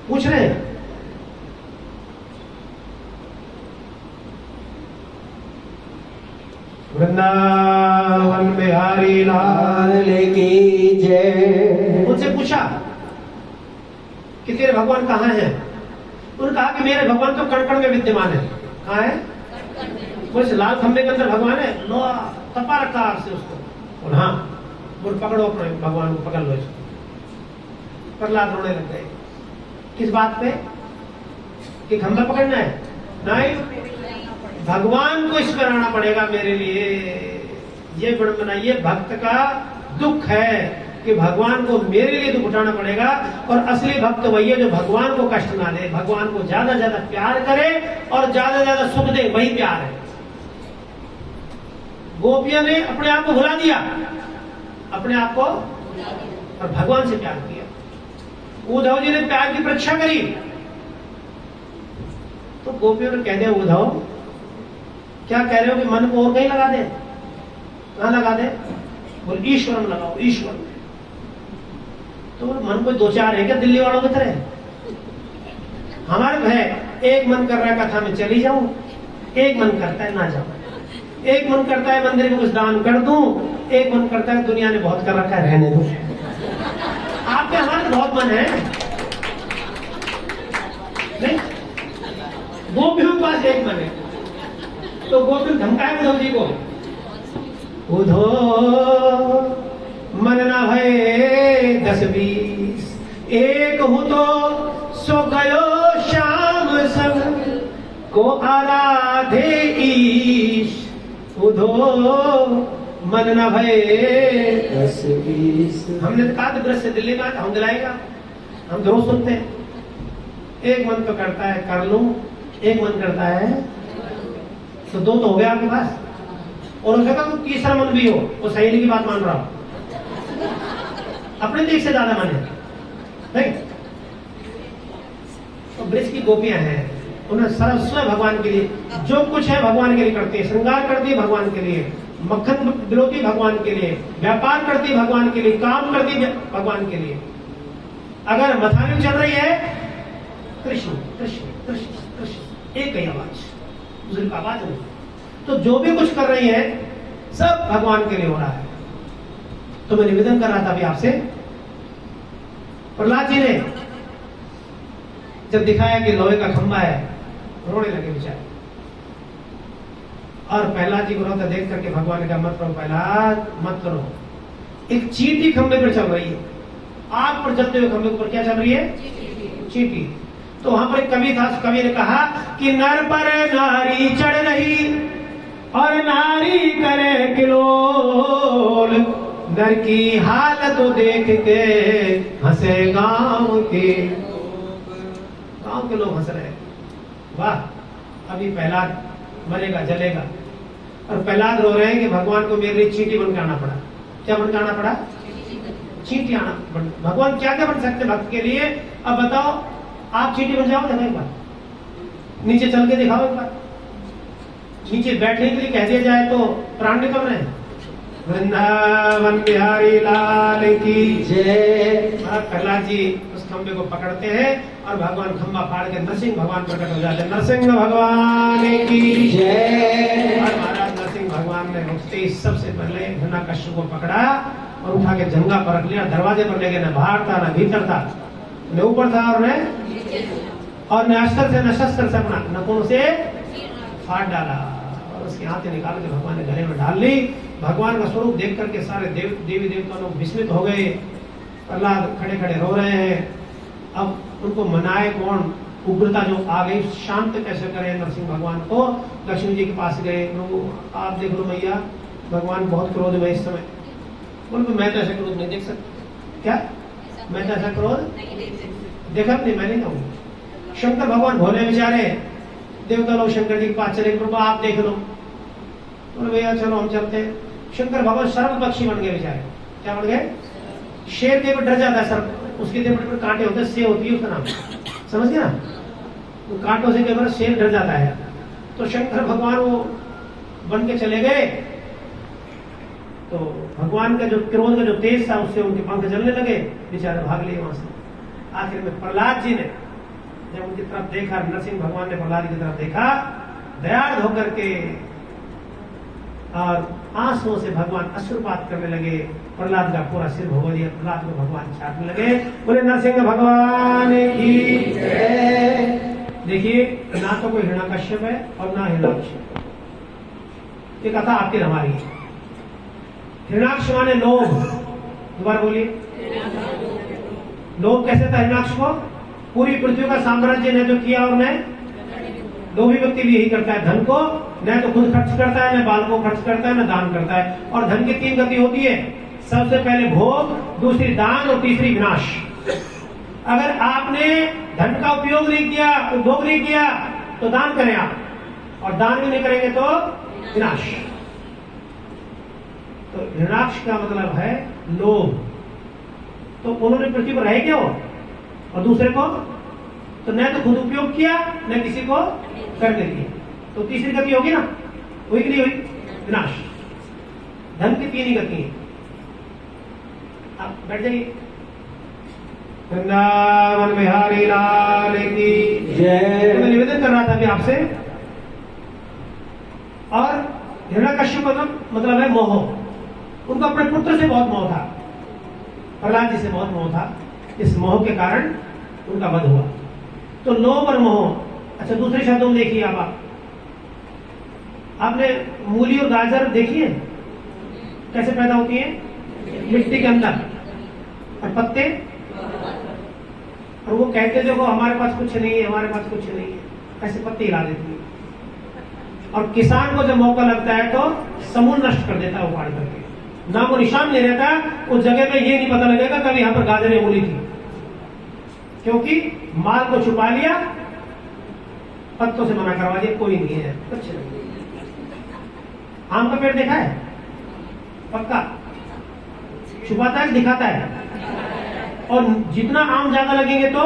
पूछ रहे वृंदावन बिहारी लाल की जय। उनसे पूछा कि तेरे भगवान कहाँ हैं? उन्होंने कहा कि मेरे भगवान तो कण कण में विद्यमान है। कहाँ है? बोले लाल खंबे के अंदर भगवान है। लो तपा रखा आपसे उसको। और हाँ, बोल पकड़ो अपने भगवान को, पकड़ लो इसको। प्रहलाद रोने लग गए। किस बात पे? कि खंबा पकड़ना है? नहीं, भगवान को स्मरण आना पड़ेगा मेरे लिए। ये विडंबना, ये भक्त का दुख है कि भगवान को मेरे लिए दुख उठाना पड़ेगा। और असली भक्त वही है जो भगवान को कष्ट ना दे, भगवान को ज्यादा ज्यादा प्यार करे और ज्यादा ज्यादा सुख दे, वही प्यार है। गोपियों ने अपने आप को भुला दिया, अपने आप को, और भगवान से प्यार किया। उद्धव जी ने प्यार की परीक्षा करी तो गोपियों ने कह दिया, उद्धव क्या कह रहे हो कि मन को और कहीं लगा दे? कहां लगा दे? बोल ईश्वर में लगाओ, ईश्वर में। तो मन कोई दो चार है क्या दिल्ली वालों की तरह? हमारे भय, एक मन कर रहा है कथा में चली जाऊं, एक मन करता है ना जाऊं, एक मन करता है मंदिर में कुछ दान कर दूं, एक मन करता है दुनिया ने बहुत कर रखा है रहने दो। आपके हमारे बहुत मन है नहीं? गोपियों के पास एक मन है। तो गोपी धमकाए उद्धव जी को, उद्धव मन ना भय 10-20, एक हूं तो सो गयो श्याम संग को आराधे ईश। उद्धव मन ना भय 10-20। हमने तो कहा था ब्रज से दिल्ली में हम दिलाएगा, हम जरूर सुनते हैं। एक मन तो करता है कर लूं, एक मन करता है तो दो तो हो गया आपके पास। और हो सकता तो तीसरा मन भी हो, वो सहेली की बात मान रहा हो, अपने देश से ज्यादा माने नहीं। तो ब्रज की गोपियां हैं, उन्हें सर्वस्व भगवान के लिए, जो कुछ है भगवान के लिए करती है। श्रृंगार करती है भगवान के लिए, मक्खन बिलोती भगवान के लिए, व्यापार करती भगवान के लिए, काम करती भगवान के लिए। अगर मथानी चल रही है कृष्ण कृष्ण कृष्ण कृष्ण, एक ही आवाज, दूसरी का आवाज नहीं। तो जो भी कुछ कर रही है सब भगवान के लिए हो रहा है। तो मैं निवेदन कर रहा था अभी आपसे, प्रहलाद जी ने जब दिखाया कि लोहे का खंभा है, रोने लगे बेचारे। और प्रहलाद जी को रोते देख करके भगवान ने कहा मत करो प्रहलाद, मत करो। एक चींटी खंभे पर चल रही है, आग पर जलते हुए खंभे के ऊपर क्या चल रही है? चींटी। तो वहां पर एक कवि था, उस कवि ने कहा कि नर पर नारी चढ़ रही और नारी करे किलोल, नर की हालत देख के हंसे गांव के लोग हंस रहे। वाह, अभी प्रहलाद मरेगा, जलेगा, और प्रहलाद रो रहे हैं कि भगवान को मेरे लिए चींटी बन के आना पड़ा। क्या बन के आना पड़ा? चींटी आना। भगवान क्या क्या बन सकते भक्त के लिए? अब बताओ, आप चींटी बन जाओ एक बार, नीचे चल के दिखाओ एक बार, नीचे बैठने के लिए कह दिया जाए तो प्राण निकल रहे हैं। वृंदावन बिहारी लाल की जय। प्रहलाद जी उस खंबे को पकड़ते हैं और भगवान खंबा फाड़ के नरसिंह भगवान प्रकट हो जाते हैं। नरसिंह भगवान की जय। और महाराज नरसिंह भगवान ने रुकते ही सबसे पहले हिरण्यकश्यप को पकड़ा और उठा के जंगा पर रख लिया। दरवाजे पर ले गए, न बाहर था न भीतर था, न ऊपर था और न अस्त्र से न शस्त्र से अपना नखून से फाड़ डाला और उसके हाथ निकाल के भगवान ने गले में डाल ली। भगवान का स्वरूप देख करके सारे देवी देवता लोग विस्मित हो गए। प्रहलाद खड़े खड़े रो रहे हैं। अब उनको मनाए कौन? उग्रता जो आ गई, शांत कैसे करें नरसिंह भगवान को? लक्ष्मी जी के पास गए, प्रभु आप देख लो मैया, भगवान बहुत क्रोध में इस समय। बोले मैं तो ऐसा क्रोध नहीं देख सकता। क्या मैं तो ऐसा क्रोध देखा नहीं? मैं नहीं कहूँगा। शंकर भगवान भोले बेचारे, देवता लोग शंकर जी के पास चले, प्रभु आप देख लो। बोले भैया चलो हम चलते हैं। शंकर भगवान सर्प पक्षी बन गए बेचारे। क्या बन गए? शेर के ऊपर डर जाता है सर्प, उसके देह पर कांटे होते हैं, से होती है उसका नाम, समझ गया? तो कांटों से के ऊपर शेर डर जाता है। तो शंकर भगवान वो बन के चले गए। तो भगवान का जो क्रोध का जो तेज था उससे उनके पंख जलने लगे, बेचारे भाग लिए वहां से। आखिर में प्रहलाद जी ने जब उनकी तरफ देखा, नरसिंह भगवान ने प्रहलाद की तरफ देखा, दयाल होकर के और आंसुओं से भगवान अश्रुपात करने लगे। प्रहलाद का पूरा सिर भगो दिया, प्रहलाद को भगवान चाटने लगे। बोले नरसिंह भगवान की जय। देखिए, ना तो कोई हिरण्यकश्यप है और ना हिरण्याक्ष। ये कथा आपकी हमारी है। हिरण्याक्ष माने लोभ। दोबारा बोलिए, लोभ कैसे था हिरण्याक्ष को? पूरी पृथ्वी का साम्राज्य ने तो किया और मैं लोभी व्यक्ति भी यही करता है, धन को न तो खुद खर्च करता है, न बाल को खर्च करता है, न दान करता है। और धन की तीन गति होती है, सबसे पहले भोग, दूसरी दान और तीसरी विनाश। अगर आपने धन का उपयोग नहीं किया, उपभोग नहीं किया तो दान करें आप, और दान भी नहीं करेंगे तो विनाश। तो हिरण्याक्ष का मतलब है लोभ। तो उन्होंने पृथ्वी पर रहे क्या हो, और दूसरे को तो न तो खुद उपयोग किया न किसी को करने दिया। तो तीसरी गति होगी ना, हुई कि नहीं हुई? विनाश। धन की तीन ही गति है। आप बैठ जाइए। वृंदावन बिहारी लाल की जय। मैं निवेदन कर रहा था अभी आपसे। और हिरण्यकश्यप का मतलब है मोह। उनको अपने पुत्र से बहुत मोह था, प्रहलाद जी से बहुत मोह था। इस मोह के कारण उनका वध हुआ। तो लोभ और मोह। अच्छा, दूसरे शब्दों में देखिए आप, आपने मूली और गाजर देखी है कैसे पैदा होती है? मिट्टी के अंदर, और पत्ते, और वो कहते देखो हमारे पास कुछ नहीं है, हमारे पास कुछ नहीं है, ऐसे पत्ते हिला देती है। और किसान को जब मौका लगता है तो समूल नष्ट कर देता है उपाड़ करके, ना वो निशान नहीं रहता उस जगह पे। ये नहीं पता लगेगा कभी यहाँ पर गाजर या मूली थी, क्योंकि माल को छुपा लिया, पत्तों से मना करवा दिया, कोई नहीं है, कुछ नहीं। आम का पेड़ देखा है? पक्का छुपाता है, दिखाता है। और जितना आम ज्यादा लगेंगे तो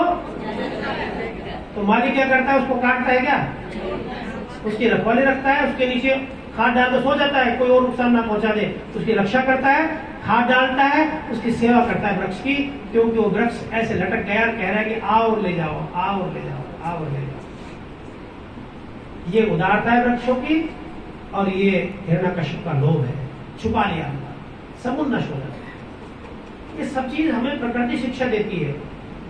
माली क्या करता है? उसको काटता है, क्या उसकी रखवाली रखता है, उसके नीचे खाद डाल के सो जाता है, कोई और नुकसान ना पहुंचा दे, उसकी रक्षा करता है। खाद डालता है, उसकी सेवा करता है वृक्ष की, क्योंकि वो वृक्ष ऐसे लटक गया और कह रहा है कि आओ और ले जाओ, आओ और ले जाओ, आओ और ले जाओ। ये उदारता है वृक्षों की, और ये हिरण्यकश्यप का लोभ है, छुपा लिया, समुद्र नष्ट हो जाता है। ये सब चीज हमें प्रकृति शिक्षा देती है।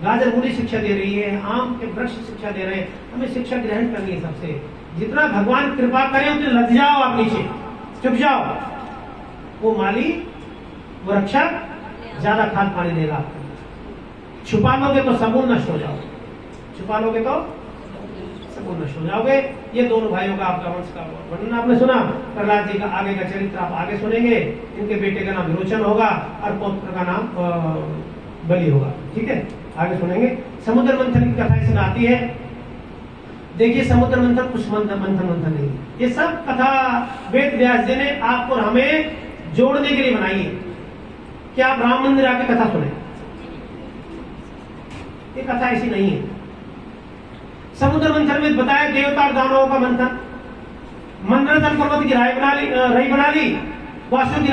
गाजर मूली शिक्षा दे रही है, आम के वृक्ष शिक्षा दे रहे हैं, हमें शिक्षा ग्रहण करनी है सबसे। जितना भगवान कृपा करे उतने लग जाओ, आप नीचे चुप जाओ, वो माली, वो रक्षक ज्यादा खाद पानी देगा आपको। छुपा लोगे तो सबून नष्ट हो जाओगे, छुपा लोगे तो सबून नष्ट हो जाओगे। ये दोनों भाइयों का आपका वंश का वर्णन आपने सुना। प्रहलाद जी का आगे का चरित्र आप आगे सुनेंगे। इनके बेटे का नाम विरोचन होगा और पौत्र का नाम बलि होगा। ठीक है, आगे सुनेंगे। समुद्र मंथन की कथा इसमें आती है। देखिए, समुद्र मंथन कुछ मंथन नहीं, ये सब कथा वेद व्यास जी ने आपको और हमें जोड़ने के लिए बनाई है कि आप राम मंदिर आके कथा सुने। ये कथा ऐसी नहीं है। समुद्र मंथन में बताया देवता और दानवों का मंथन। मंदरतल पर्वत की रही बना ली, वासुकी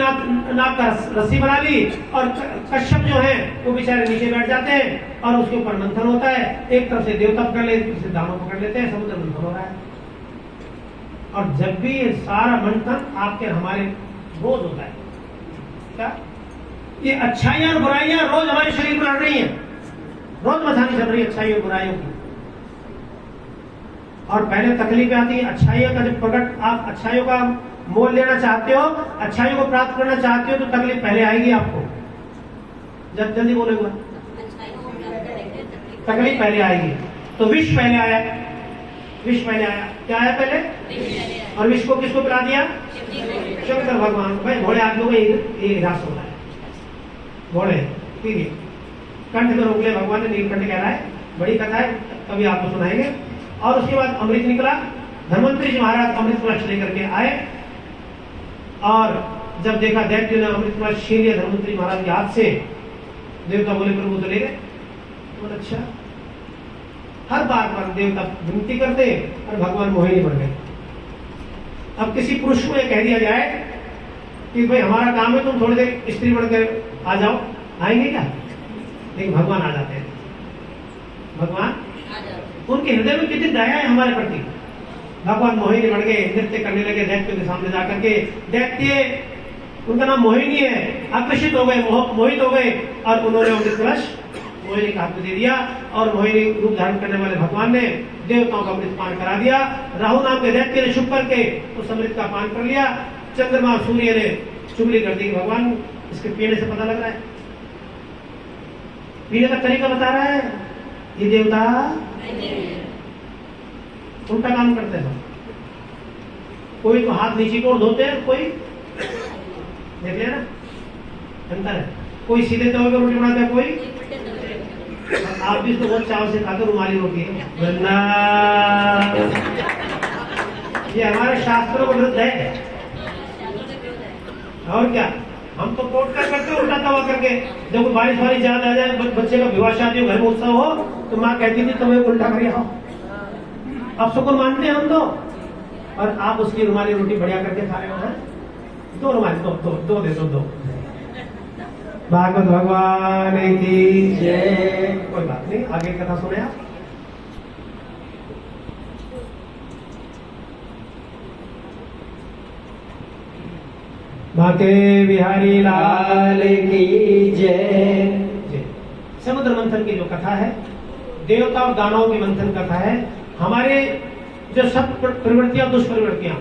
नाग का रस्सी बना ली, और कश्यप जो है वो बेचारे नीचे बैठ जाते हैं और उसके ऊपर मंथन होता है। एक तरफ से देवता पकड़ लेते, एक तरफ से दानव पकड़ लेते हैं, समुद्र मंथन हो रहा है। और जब भी ये सारा मंथन आपके हमारे रोज होता है, क्या ये अच्छाइयां और बुराइयां रोज हमारे शरीर में लड़ रही हैं, रोज मथानी चल रही है अच्छाइयों बुराइयों की। और पहले तकलीफें आती है अच्छाइयों का, जब प्रकट आप अच्छाइयों का मोल लेना चाहते हो, अच्छाइयों को प्राप्त करना चाहते हो, तो तकलीफ पहले आएगी आपको। जब जल्दी बोलेगा, तकलीफ पहले आएगी। तो विष पहले आया, विष पहले आया। क्या आया पहले? और विष को किसको पिला दिया? शंकर भगवान। भाई घोड़े आदमियों को ये रास होता है, घोड़े पीलिए कंठ में रोक ले भगवान ने, नीलकंठ कह रहा है। बड़ी कथा है, कभी आपको सुनाएंगे। और उसके बाद अमृत निकला। धन्वंतरी जी महाराज अमृत कलश लेकर के आए, और जब देखा दैत्य ने अमृत कलश छीन लिया धन्वंतरी महाराज के हाथ से, देवता बोले प्रभु तो ले गए। तो अच्छा, हर बात पर देवता विनती करते और भगवान मोहे नहीं पड़ गए। अब किसी पुरुष को यह कह दिया जाए कि भाई हमारा काम है, तुम थोड़ी देर स्त्री बनकर आ जाओ, आएंगे क्या? लेकिन भगवान आ जाते हैं। भगवान उनके हृदय में कितनी दया है हमारे प्रति। भगवान मोहिनी बन गए, नृत्य करने लगे दैत्यों के सामने जाकर के। दैत्य, उनका नाम मोहिनी है, आकर्षित हो गए, मोहित हो गए, और उन्होंने अमृत कलश मोहिनी का हाथ में दे दिया। और मोहिनी रूप धारण करने वाले भगवान ने देवताओं का अमृत पान करा दिया। राहु नाम के दैत्य ने छुप करके उस अमृत का पान कर लिया। चंद्रमा सूर्य ने चुगली कर दी कि भगवान इसके पीने से पता लग रहा है, पीने का तरीका बता रहा है, ये देवता उल्टा काम करते हैं। कोई तो हाथ नीचे को धोते हैं, कोई देख लिया ना अंतर है। कोई सीधे तवे पर रोटी बनाता है, कोई आप भी तो बहुत चाव से खाते रुमाली रोटी है। ये हमारे शास्त्रों को विरुद्ध है। और क्या, हम तो कोट कर करते उल्टा तवा करके। जब कोई बारिश वारिश ज्यादा आ जाए, बच्चे का विवाह शादी हो, घर में उत्सव हो, तो माँ कहती थी तुम्हें उल्टा करिए आओ। अब सुकून मानते हैं हम तो, और आप उसकी रुमाली रोटी बढ़िया करके खा रहे हो। दो रुमाली, दो दे दो। भागवत भगवान की जय। कोई बात नहीं, आगे कथा सुने आप। बाके बिहारी लाल की जय। समुद्र मंथन की जो कथा है, देवता और दानवों की मंथन कथा है। हमारे जो सब प्रवृत्तियां, दुष्प्रवृत्तियां,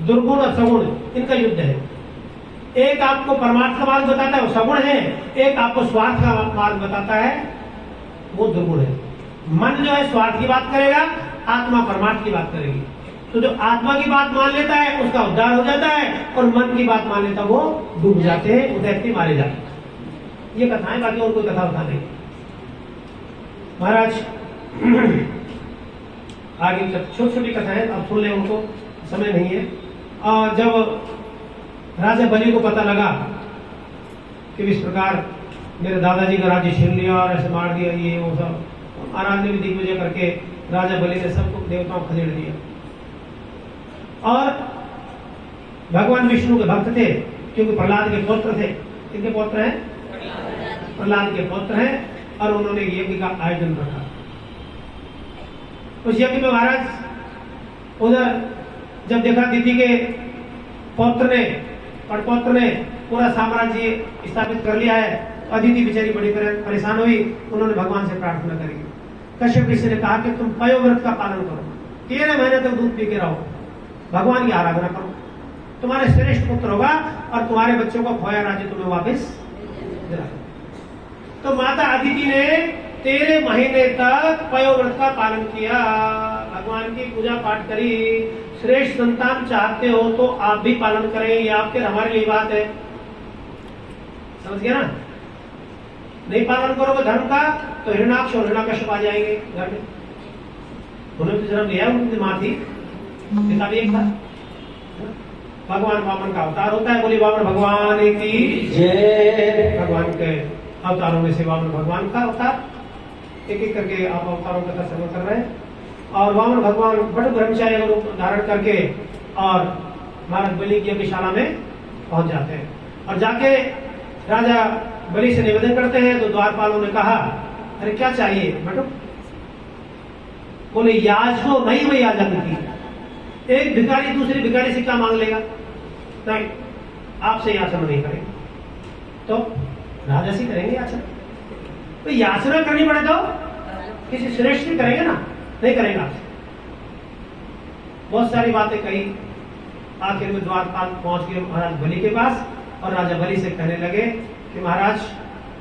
दुर्गुण और सगुण, इनका युद्ध है। एक आपको परमार्थ का मार्ग बताता है, वो सगुण है। एक आपको स्वार्थ का मार्ग बताता है, वो दुर्गुण है। मन जो है स्वार्थ की बात करेगा, आत्मा परमार्थ की बात करेगी। तो जो आत्मा की बात मान लेता है उसका उद्धार हो जाता है, और मन की बात मान लेता वो डूब जाते हैं, उतरते मारे जाते हैं। ये कथाएं, बाकी और कोई कथा बता नहीं। महाराज आगे छोटी छोटी कथाएं अब सुन ले, उनको समय नहीं है। और जब राजा बलि को पता लगा कि इस प्रकार मेरे दादाजी का राज्य छीन लिया और ऐसे मार दिया, ये वो सब, महाराज ने भी दिग्विजय करके राजा बलि ने सबको देवताओं को खदेड़ दिया। और भगवान विष्णु के भक्त थे, क्योंकि प्रहलाद के पुत्र थे, किनके पौत्र हैं? प्रहलाद के पौत्र हैं। और उन्होंने यज्ञ का आयोजन रखा। उस यज्ञ में महाराज उधर जब देखा दीदी के पौत्र ने पड़पौत्र ने पूरा साम्राज्य स्थापित कर लिया है, अदिति बेचारी बड़ी परेशान हुई। उन्होंने भगवान से प्रार्थना करी। कश्यप ऋषि ने कहा कि तुम पयोव्रत का पालन करो, 13 महीने तक दूध पी के रहो, भगवान की आराधना करो, तुम्हारे श्रेष्ठ पुत्र होगा और तुम्हारे बच्चों को खोया राज्य तुम्हें वापस दिलाएगा। तो माता अदिति ने 13 महीने तक पयोव्रत का पालन किया, भगवान की पूजा पाठ करी। श्रेष्ठ संतान चाहते हो तो आप भी पालन करें, ये आपके हमारे लिए बात है, समझ गया ना? नहीं पालन करोगे धर्म का तो हिरण्याक्ष और हिरण्यकश्यप आ जाएंगे घर में। उन्होंने तो जन्म लिया, उनकी माँ थी, पिता भी एक था। भगवान वामन का अवतार होता है, बोली वामन भगवान की जय। भगवान के अवतारों में से वामन भगवान का अवतार, एक एक करके आप अवतारों का दर्शन कर रहे हैं। और वामन भगवान बड़े ब्रह्मचारी का रूप धारण करके और महाराज बलि की यज्ञशाला में पहुंच जाते हैं। और जाके राजा बलि से निवेदन करते हैं। तो द्वारपालों ने कहा, अरे क्या चाहिए बेटो? बोले याचको नहीं वही याचक की, एक भिखारी दूसरी भिखारी से क्या मांग लेगा? नहीं, आपसे याचना नहीं करेंगे। तो राजा से करेंगे याचना? तो याचना करनी पड़े तो किसी श्रेष्ठ से करेंगे ना, नहीं करेगा आपसे। बहुत सारी बातें कही। आखिर में द्वारपाल पहुंच गए महाराज बलि के पास और राजा बलि से कहने लगे कि महाराज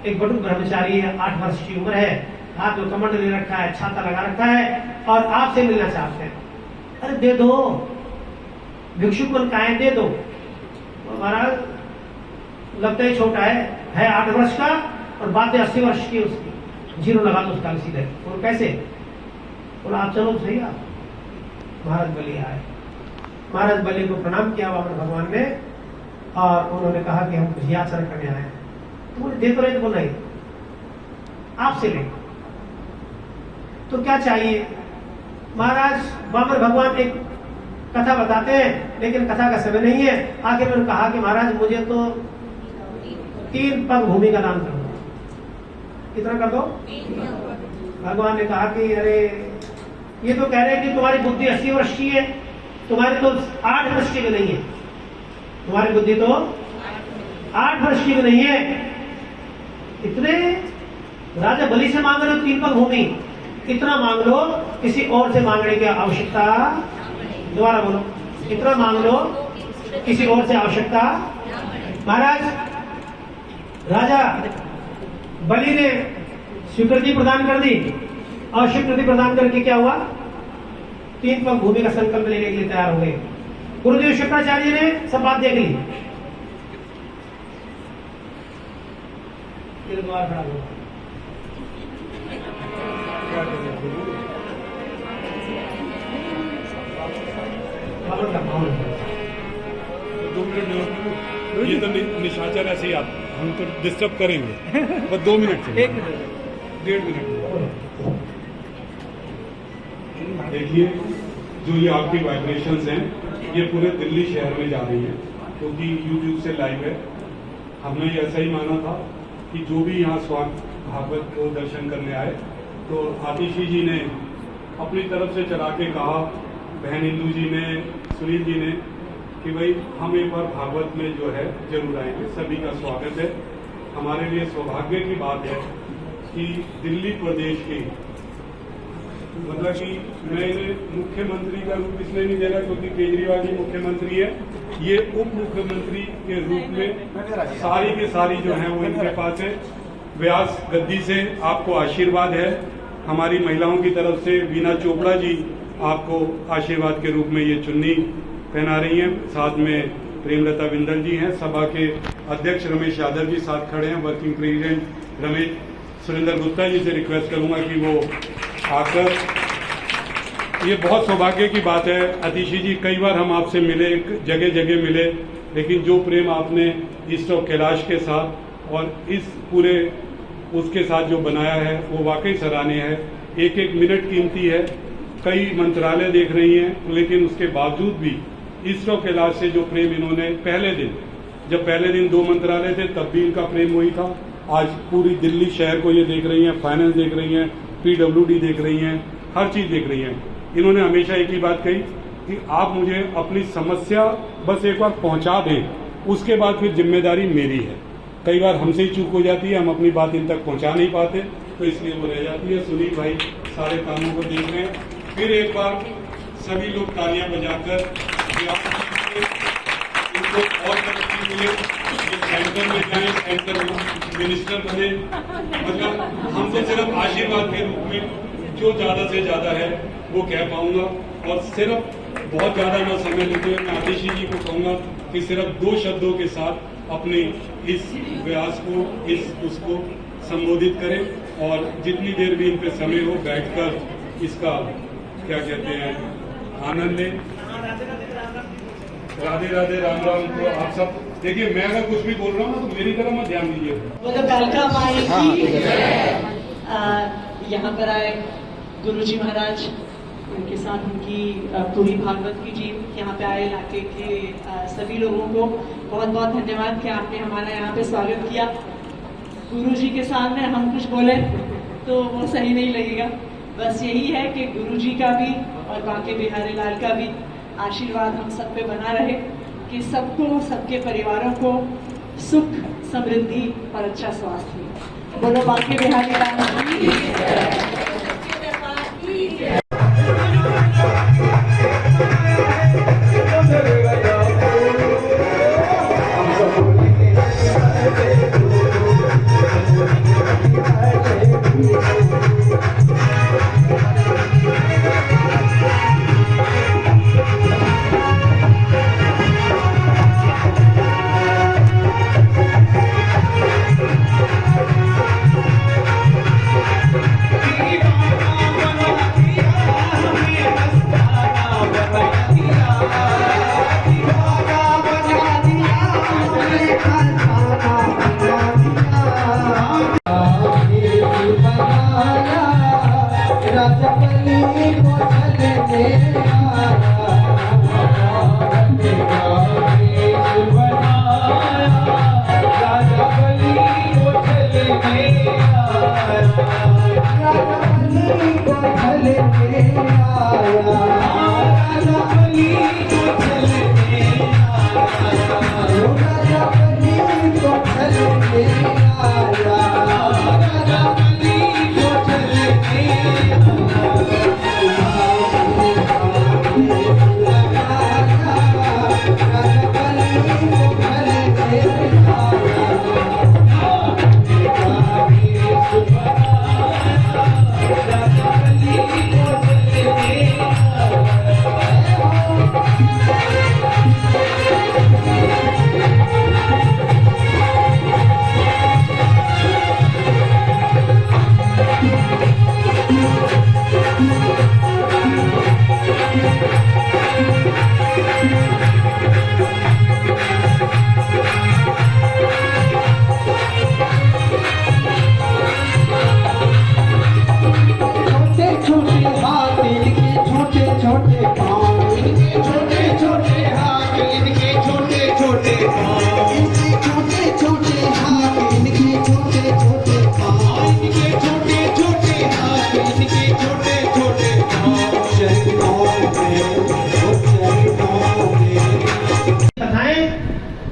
एक बटुक ब्रह्मचारी है, 8 वर्ष की उम्र है, हाथ में कमंडल ले रखा है, छाता लगा रखा है और आपसे मिलना चाहते हैं। अरे दे दो, भिक्षुक बन का है, दे दो। महाराज लगता ही छोटा है 8 वर्ष का और बात है 80 वर्ष की, उसकी जीरो लगा दो उसका सीधे। और कैसे? बोला आप चलो सही। आप महाराज बलि आए, महाराज बलि को प्रणाम किया वामन भगवान ने और उन्होंने कहा कि हम कुछ याचना करने आए हैं। तो बोले दे तो रहे, तो बोल नहीं आपसे ले। तो क्या चाहिए? महाराज वामन भगवान एक कथा बताते हैं, लेकिन कथा का समय नहीं है। आखिर में कहा कि महाराज मुझे तो 3 पग भूमि का दान कर दो। कितना कर दो? भगवान ने कहा कि अरे ये तो कह रहे हैं कि तुम्हारी बुद्धि 80 वर्ष की है, तुम्हारी तो 8 वर्ष की भी नहीं है, तुम्हारी बुद्धि तो 8 वर्ष की भी नहीं है। इतने राजा बलि से मांग रहे हो 3 पग भूमि, इतना मांग लो, किसी और से मांगने की आवश्यकता, दोबारा बोलो, इतना मांग लो, किसी और से आवश्यकता। महाराज राजा बलि ने स्वीकृति प्रदान कर दी और स्वीकृति प्रदान करके क्या हुआ? 3 पग भूमि का संकल्प लेने के लिए तैयार हो गए। गुरुदेव शुक्राचार्य ने सब बात देख ली। द्वार खड़ा हुआ, ये तो निशाचर ऐसे ही आप हम तो डिस्टर्ब करेंगे, बस 2 मिनट से 1.5 मिनट। देखिए जो ये आपकी वाइब्रेशंस हैं ये पूरे दिल्ली शहर में जा रही हैं, क्योंकि YouTube से लाइव है। हमने ये ऐसा ही माना था कि जो भी यहाँ स्वागत भागवत को दर्शन करने आए, तो आतिशी जी ने अपनी तरफ से चला के कहा, बहन इंदू जी ने, सुनील जी ने, कि भाई हम एक बार भागवत में जो है जरूर आएंगे। सभी का स्वागत है। हमारे लिए सौभाग्य की बात है कि दिल्ली प्रदेश के, मतलब कि मैं मुख्यमंत्री का रूप इसलिए नहीं दे रहा क्योंकि केजरीवाल जी मुख्यमंत्री है, ये उप मुख्यमंत्री के रूप में सारी के सारी जो है वो इनके पास है। व्यास गद्दी से आपको आशीर्वाद है। हमारी महिलाओं की तरफ से वीना चोपड़ा जी आपको आशीर्वाद के रूप में ये चुन्नी पहना रही हैं। साथ में प्रेमलता बिंदल जी हैं। सभा के अध्यक्ष रमेश यादव जी साथ खड़े हैं। वर्किंग प्रेसिडेंट रमेश सुरेंद्र गुप्ता जी से रिक्वेस्ट करूंगा कि वो आकर, ये बहुत सौभाग्य की बात है। अतिशी जी कई बार हम आपसे मिले, जगह जगह मिले, लेकिन जो प्रेम आपने ईस्ट ऑफ कैलाश के साथ और इस पूरे उसके साथ जो बनाया है वो वाकई सराहनीय है। एक एक मिनट कीमती है। कई मंत्रालय देख रही हैं, लेकिन उसके बावजूद भी ईस्ट ऑफ कैलाश से जो प्रेम इन्होंने पहले दिन जब पहले दिन 2 मंत्रालय थे तब भी इनका प्रेम वही था। आज पूरी दिल्ली शहर को ये देख रही हैं, फाइनेंस देख रही हैं, PWD देख रही हैं, हर चीज़ देख रही हैं। इन्होंने हमेशा एक ही बात कही कि आप मुझे अपनी समस्या बस एक बार पहुंचा दें, उसके बाद फिर जिम्मेदारी मेरी है। कई बार हमसे ही चूक हो जाती है, हम अपनी बात इन तक पहुंचा नहीं पाते, तो इसलिए वो रह जाती है। सुनील भाई सारे कामों को देख रहे हैं। फिर एक बार सभी लोग तालियां बजाकर इनको और तरक्की मिले, ये सेंटर में जाए, सेंटर मिनिस्टर बने। मतलब हम तो सिर्फ आशीर्वाद के रूप में जो ज़्यादा से ज़्यादा है वो कह पाऊंगा, और सिर्फ बहुत ज़्यादा ना समय लेते हुए मैं आतिशी जी को कहूँगा कि सिर्फ 2 शब्दों के साथ अपने इस व्यास को, उसको संबोधित करें, और जितनी देर भी इन पे समय हो बैठकर इसका क्या कहते हैं आनंद लें। राधे राधे, राम राम। तो आप सब देखिए, मैं अगर कुछ भी बोल रहा हूँ तो मेरी तरफ मत ध्यान दीजिए। यहाँ पर आए गुरुजी महाराज, उनके साथ उनकी पूरी भागवत की टीम, यहाँ पे आए इलाके के सभी लोगों को बहुत बहुत धन्यवाद कि आपने हमारा यहाँ पे स्वागत किया। गुरुजी के सामने हम कुछ बोले तो वो सही नहीं लगेगा। बस यही है कि गुरुजी का भी और बांके बिहारी लाल का भी आशीर्वाद हम सब पे बना रहे कि सबको, सबके परिवारों को सुख, समृद्धि और अच्छा स्वास्थ्य मिले। बोलो बांके बिहारी लाल की।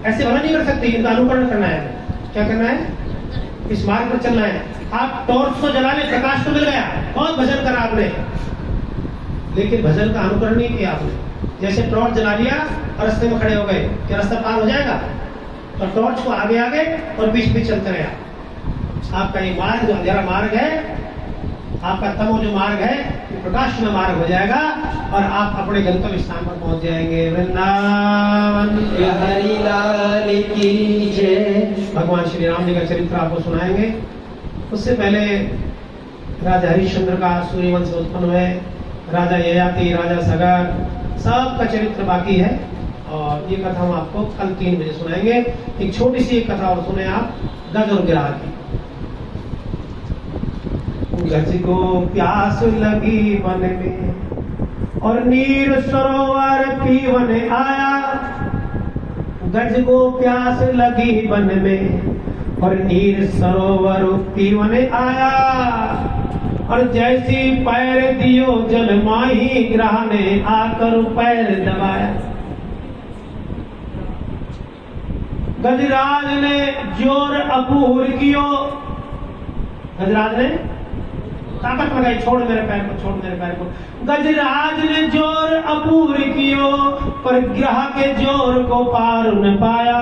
ऐसे भला नहीं कर सकते, इनका अनुकरण करना है। क्या करना है? इस मार्ग पर चलना है। आप टॉर्च तो जला ले, प्रकाश तो मिल गया, बहुत भजन करा आपने, लेकिन भजन का अनुकरण नहीं किया आपने। जैसे टॉर्च जला लिया और रास्ते में खड़े हो गए, क्या रास्ता पार हो जाएगा? तो टॉर्च को आगे आगे और बीच बीच चलते रहे। आपका ये मार्ग जो अंधेरा मार्ग है, आपका तमो जो मार्ग है, प्रकाश में मार्ग हो जाएगा और आप अपने गंतव्य स्थान पर पहुंच जाएंगे। वृंदावन बिहारी लाल की जय। भगवान श्री राम जी का चरित्र आपको सुनाएंगे। उससे पहले राजा हरिश्चंद्र का सूर्यवंश उत्पन्न हुए, राजा ययाति, राजा सगर, सबका चरित्र बाकी है और ये कथा हम आपको कल 3 बजे सुनाएंगे। एक छोटी सी कथा और सुने आप, गज और गिरह की। गज को प्यास लगी वन में और नीर सरोवर पीवन आया। गज को प्यास लगी वन में और नीर सरोवर पीवन आया, और जैसी पैर दियो जल माही ग्रह ने आकर पैर दबाया। गजराज ने जोर अपूर कियो, गजराज ने ताकत लगाई, छोड़ मेरे पैर को, छोड़ मेरे पैर को। गजराज ने जोर अपूर कियो, पर ग्रह के जोर को पार न पाया।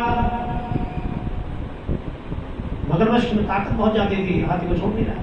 मगरमच्छ में ताकत बहुत ज्यादा थी, हाथी को छोड़ नहीं रहा।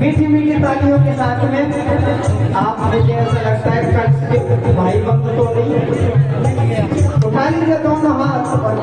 मीठी मीठी तालियों के साथ में आप मुझे ऐसा लगता है भाई बंद तो नहीं, उठा लीजिए दोनों हाथ और